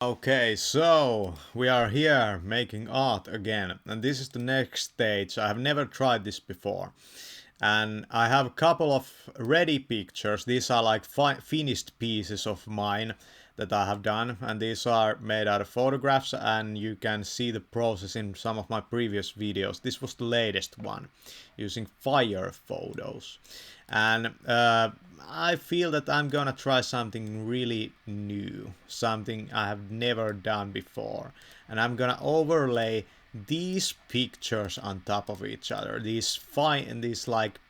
Okay, so we are here making art again, and this is the next stage. I have never tried this before, and I have a couple of ready pictures. These are like finished pieces of mine that I have done, and these are made out of photographs, and you can see the process in some of my previous videos. This was the latest one, using fire photos. And I feel that I'm gonna try something really new, something I have never done before, and I'm gonna overlay these pictures on top of each other. These fine, these like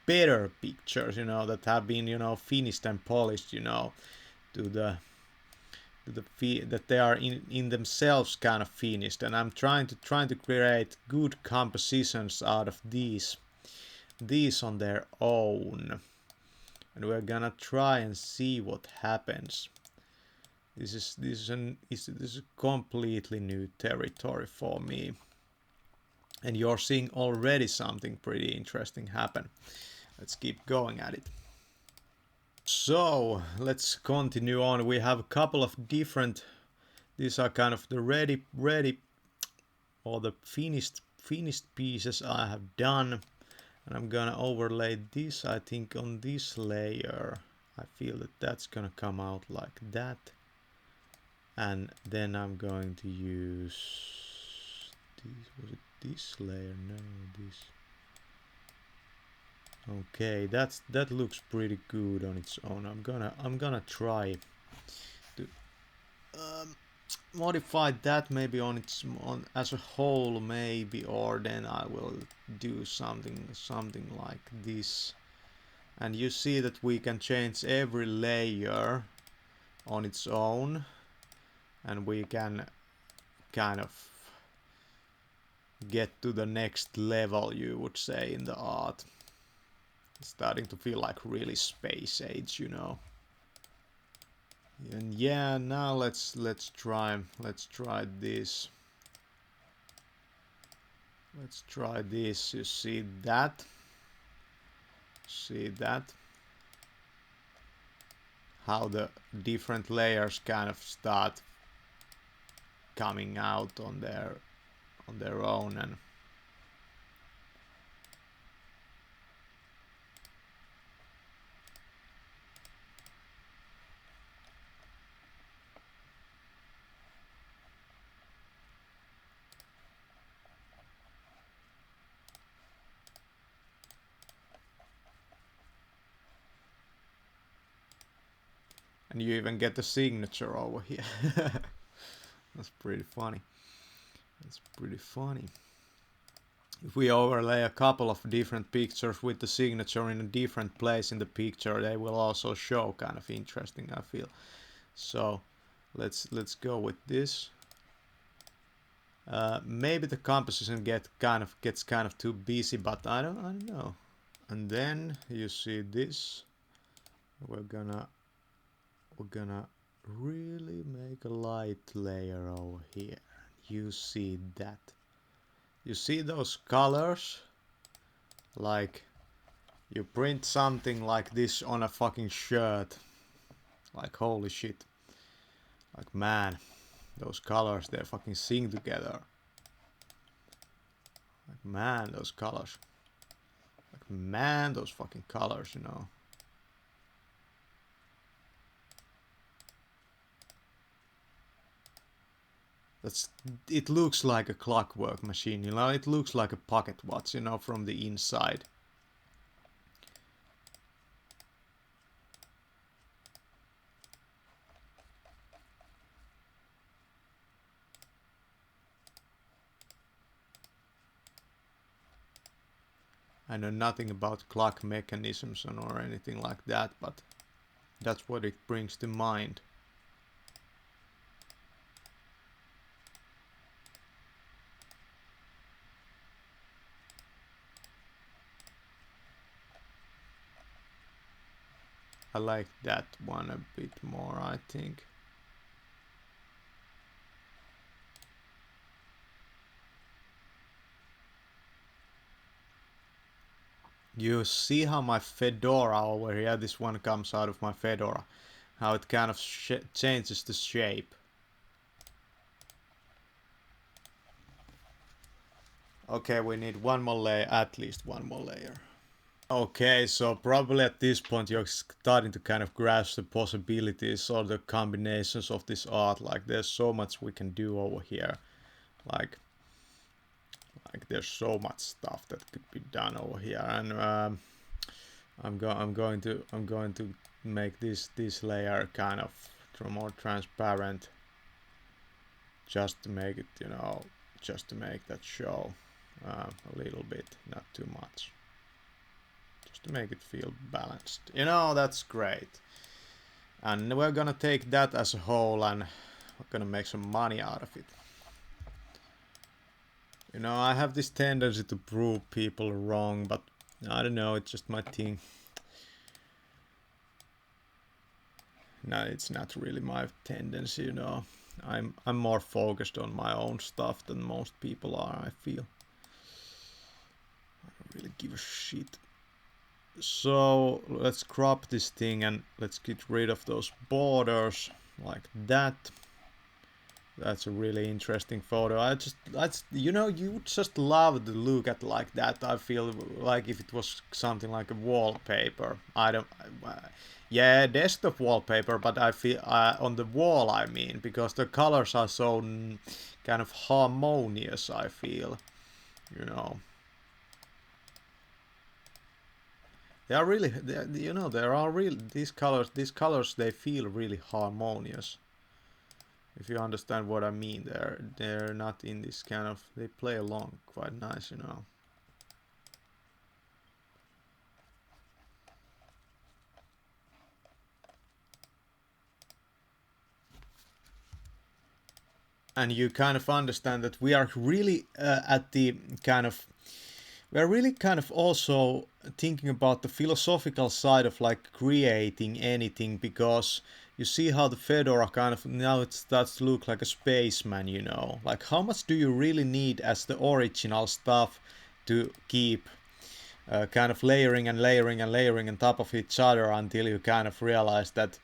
better pictures, that have been, finished and polished, to the that they are in themselves kind of finished, and I'm trying to create good compositions out of these on their own, and we're gonna try and see what happens. This is completely new territory for me, and you're seeing already something pretty interesting happen. Let's keep going at it. So let's continue on. We have a couple of different. These are kind of the ready or the finished pieces I have done, and I'm gonna overlay this, I think, on this layer. I feel that that's gonna come out like that, and then I'm going to use this. Was it this layer? No, this. Okay, that looks pretty good on its own. I'm gonna try to modify that maybe on as a whole, maybe, or then I will do something like this. And you see that we can change every layer on its own, and we can kind of get to the next level, you would say, in the art. It's starting to feel like really space age. And yeah, now let's try this. Let's try this. You see that? See that? How the different layers kind of start coming out on their own, and you even get the signature over here. That's pretty funny. That's pretty funny. If we overlay a couple of different pictures with the signature in a different place in the picture, they will also show kind of interesting, I feel. So let's go with this. Maybe the composition gets kind of too busy, but I don't know. And then you see this. We're gonna really make a light layer over here. You see that? You see those colors? Like you print something like this on a fucking shirt. Like holy shit. Like man, those colors, they fucking sing together. Like man, those colors. Like man, those fucking colors. It looks like a clockwork machine, it looks like a pocket watch, from the inside. I know nothing about clock mechanisms or anything like that, but that's what it brings to mind. I like that one a bit more, I think. You see how my fedora over here, this one comes out of my fedora. how it kind of changes the shape. Okay, we need one more layer, at least one more layer. Okay, so probably at this point you're starting to kind of grasp the possibilities or the combinations of this art. Like there's so much we can do over here. Like there's so much stuff that could be done over here, and I'm going to make this layer kind of more transparent, just to make it, you know, just to make that show a little bit, not too much, just to make it feel balanced. You know, that's great. And we're gonna take that as a whole and we're gonna make some money out of it. You know, I have this tendency to prove people wrong, but I don't know, it's just my thing. No, it's not really my tendency, you know. I'm more focused on my own stuff than most people are, I feel. I don't really give a shit. So let's crop this thing and let's get rid of those borders like that. That's a really interesting photo. That's, you know, you would just love to look at like that. I feel like if it was something like a wallpaper. Yeah, desktop wallpaper, but I feel on the wall, I mean, because the colors are so kind of harmonious, I feel, you know. They are really, you know, there are real, these colors, they feel really harmonious. If you understand what I mean, they're not in this kind of, they play along quite nice, you know. And you kind of understand that we are really at the kind of, we are really kind of also thinking about the philosophical side of like creating anything, because you see how the fedora kind of now it starts to look like a spaceman, you know. Like how much do you really need as the original stuff to keep kind of layering and layering and layering on top of each other until you kind of realize that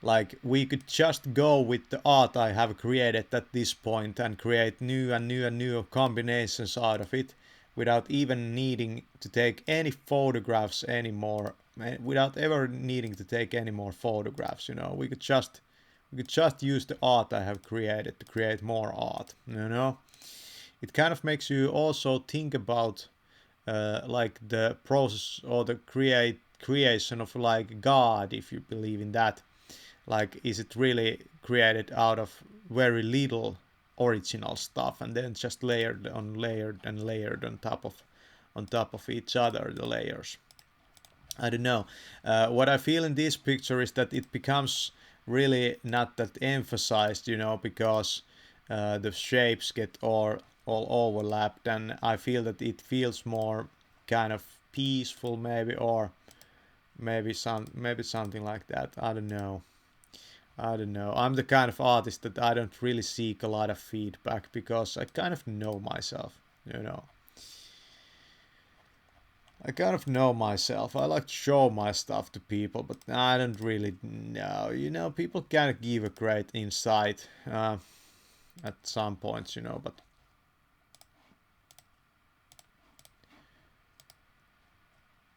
like we could just go with the art I have created at this point and create new and new and new combinations out of it without even needing to take any photographs anymore, without ever needing to take any more photographs, you know. We could just use the art I have created to create more art, you know. It kind of makes you also think about like the process or the creation of like God, if you believe in that. Like, is it really created out of very little original stuff and then just layered on layered and layered on top of each other, the layers? I don't know. What I feel in this picture is that it becomes really not that emphasized, you know, because the shapes get all overlapped, and I feel that it feels more kind of peaceful, maybe, or maybe something like that. I don't know. I don't know. I'm the kind of artist that I don't really seek a lot of feedback because I kind of know myself, you know. I kind of know myself. I like to show my stuff to people, but I don't really know. You know, people can give a great insight at some points, you know, but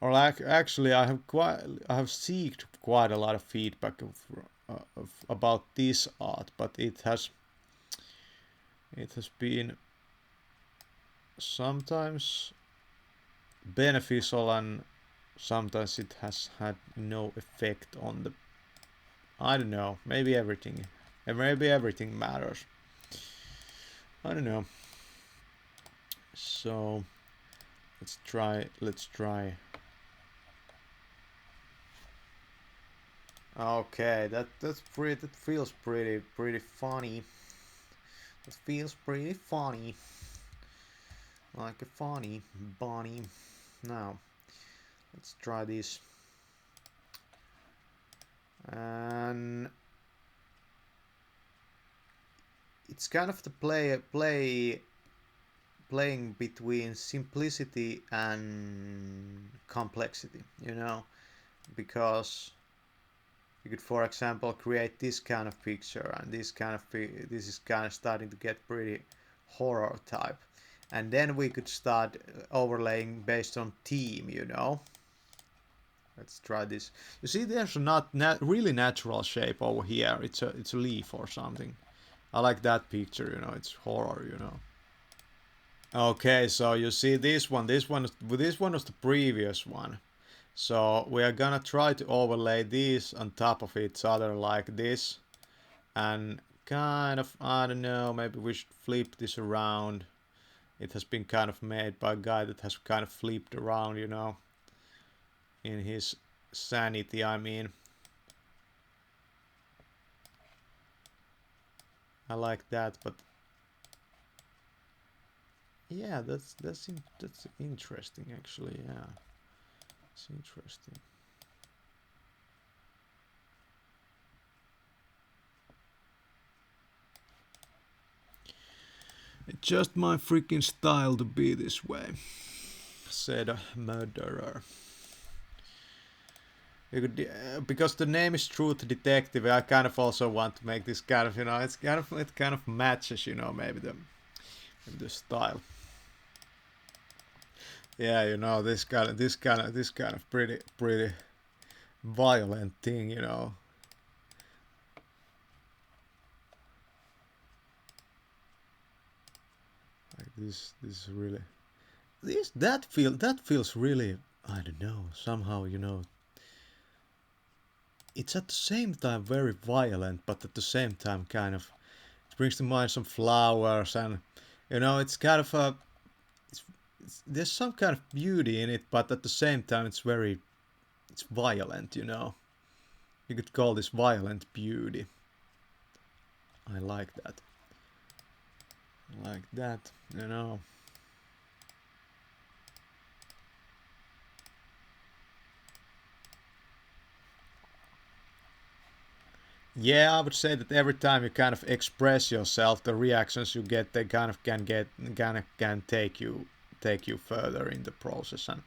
or like actually I have seeked quite a lot of feedback about this art, but it has been sometimes beneficial and sometimes it has had no effect on the, I don't know, maybe everything matters. I don't know. So let's try. Okay, that feels pretty funny. It feels pretty funny. Like a funny bunny. Now, let's try this. And it's kind of the playing between simplicity and complexity, you know, because You could, for example, create this kind of picture, and this is kind of starting to get pretty horror type. And then we could start overlaying based on theme, you know. Let's try this. You see, there's a really natural shape over here. It's a leaf or something. I like that picture, you know. It's horror, you know. Okay, so you see this one. This one was the previous one. So we are gonna try to overlay these on top of each other like this, and kind of, I don't know, maybe we should flip this around. It has been kind of made by a guy that has kind of flipped around, you know, in his sanity, I mean. I like that, but yeah, that's interesting actually. Yeah, it's interesting. It's just my freaking style to be this way, said a murderer. You could, because the name is Truth Detective, I kind of also want to make this kind of, you know, it kind of matches, you know, maybe the style. Yeah, you know, this kind of pretty violent thing, you know. Like this really, that feels really, I don't know, somehow, you know, it's at the same time very violent, but at the same time kind of, it brings to mind some flowers, and you know, it's kind of a, there's some kind of beauty in it, but at the same time it's violent, you know. You could call this violent beauty. I like that. I like that, you know. Yeah, I would say that every time you kind of express yourself, the reactions you get, they kind of can take you further in the process and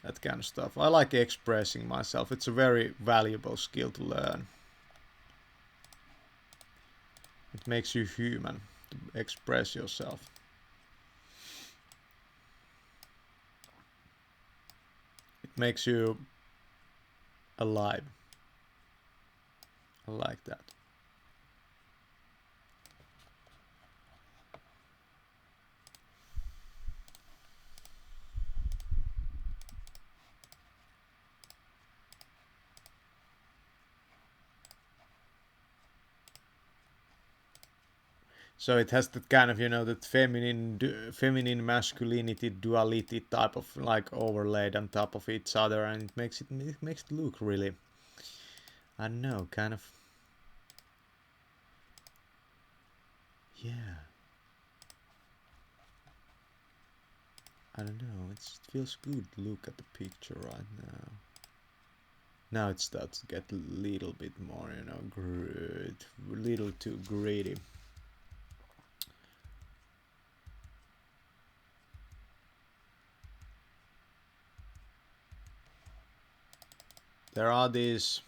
that kind of stuff. I like expressing myself. It's a very valuable skill to learn. It makes you human to express yourself. It makes you alive. I like that. So it has that kind of, you know, that feminine masculinity duality type of like overlaid on top of each other, and it makes it look really, I don't know, kind of, yeah, I don't know, it feels good to look at the picture right now. Now it starts to get a little bit more, you know, little too greedy. There are these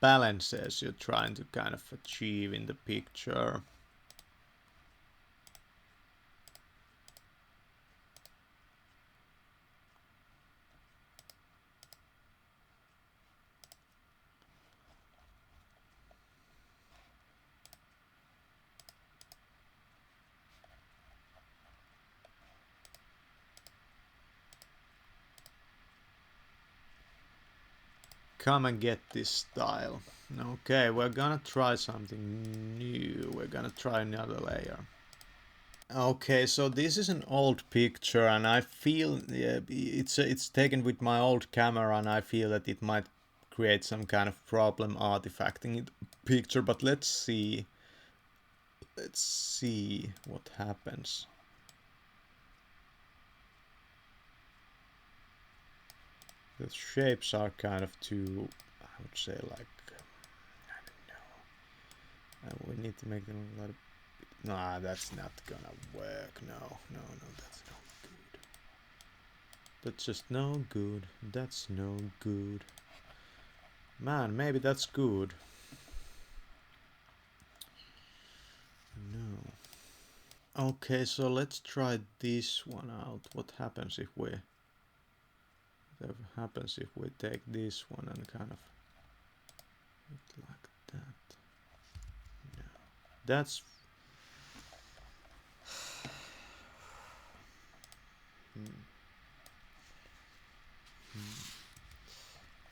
balances you're trying to kind of achieve in the picture. Come and get this style. Okay, we're gonna try something new. We're gonna try another layer. Okay, so this is an old picture, and I feel it's taken with my old camera, and I feel that it might create some kind of problem artifacting the picture. But let's see. Let's see what happens. The shapes are kind of too, I would say, like, I don't know. We need to make them a little. Nah, that's not gonna work. No, that's no good. That's just no good. That's no good. Man, maybe that's good. No. Okay, so let's try this one out. What happens if we take this one and kind of like that? No. That's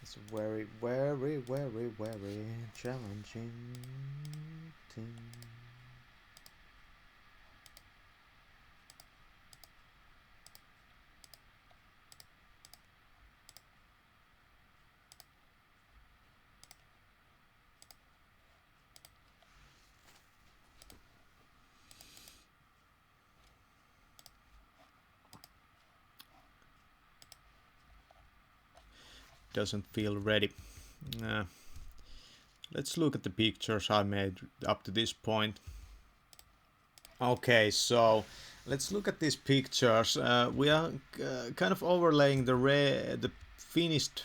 it's a very, very, very, very challenging thing. Doesn't feel ready. Let's look at the pictures I made up to this point. Okay, so let's look at these pictures. We are kind of overlaying the finished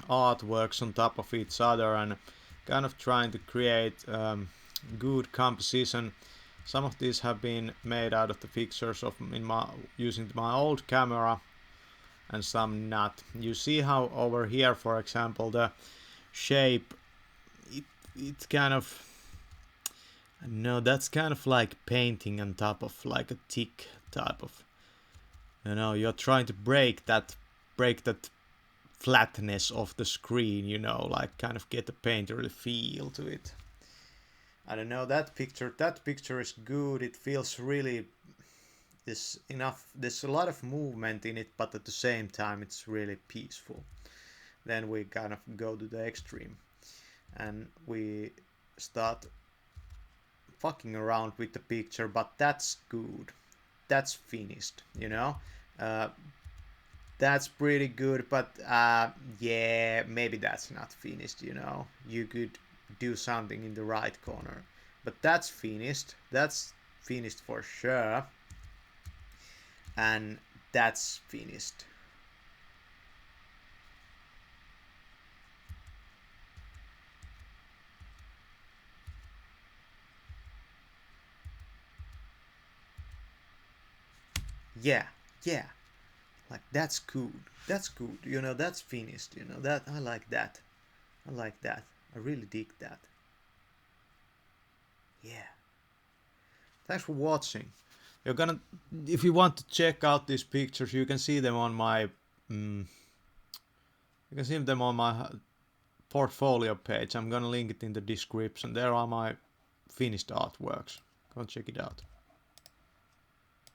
artworks on top of each other and kind of trying to create good composition. Some of these have been made out of the pictures of using my old camera, and some not. You see how over here, for example, the shape, it's kind of, no, that's kind of like painting on top of like a thick type of, you're trying to break that flatness of the screen, like kind of get a painterly feel to it. I don't know, that picture is good. It feels really, there's a lot of movement in it, but at the same time it's really peaceful. Then we kind of go to the extreme and we start fucking around with the picture, but that's good. That's finished, that's pretty good, but yeah, maybe that's not finished, You could do something in the right corner. But that's finished. That's finished for sure. And that's finished. Yeah, yeah. Like that's good. That's good. That's finished. That I like that. I like that. I really dig that. Yeah. Thanks for watching. If you want to check out these pictures, you can see them on my portfolio page. I'm gonna link it in the description. There are my finished artworks. Go check it out.